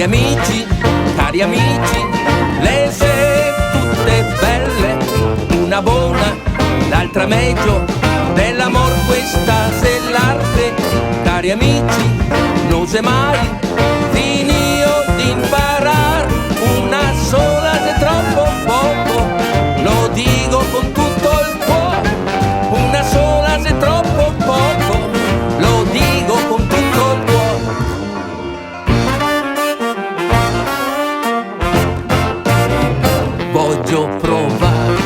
cari amici, le sei tutte belle, una buona, l'altra meglio, dell'amor questa è l'arte, cari amici, non se mai finio di imparare, una sola è troppo poco, lo dico con tutto il cuore, una sola è troppo poco, lo dico con tutto il cuore. Voglio provare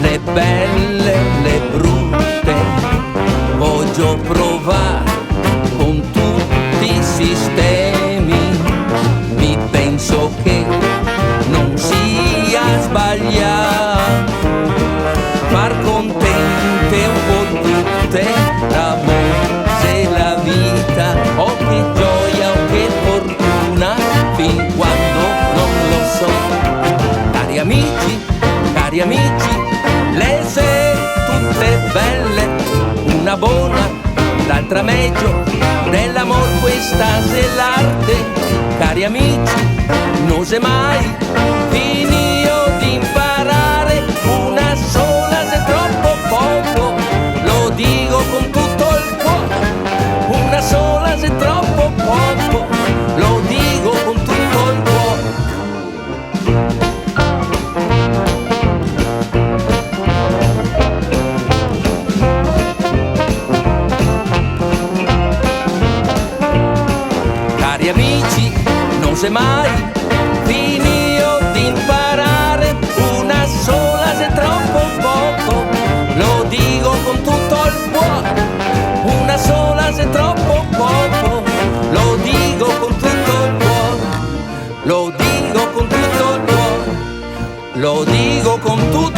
le belle, le brutte, voglio provare con tutti i sistemi, mi penso che non sia sbagliato far contente un po' tutte, l'amore se la vita, oh che gioia, oh che fortuna, fin quando non lo so. Cari amici, le sei tutte belle, una buona, l'altra meglio, nell'amor questa è l'arte, cari amici, non se mai finio di imparare, una sola è troppo poco, lo dico con tutto il cuore, una sola è troppo poco, lo dico con tutto il cuore. Cari amici, non se mai finio di imparare, una sola è troppo poco, lo dico con tutto il cuore, una sola è troppo poco, lo dico con tutto il cuore, lo dico con tutto il cuore, lo dico con tutto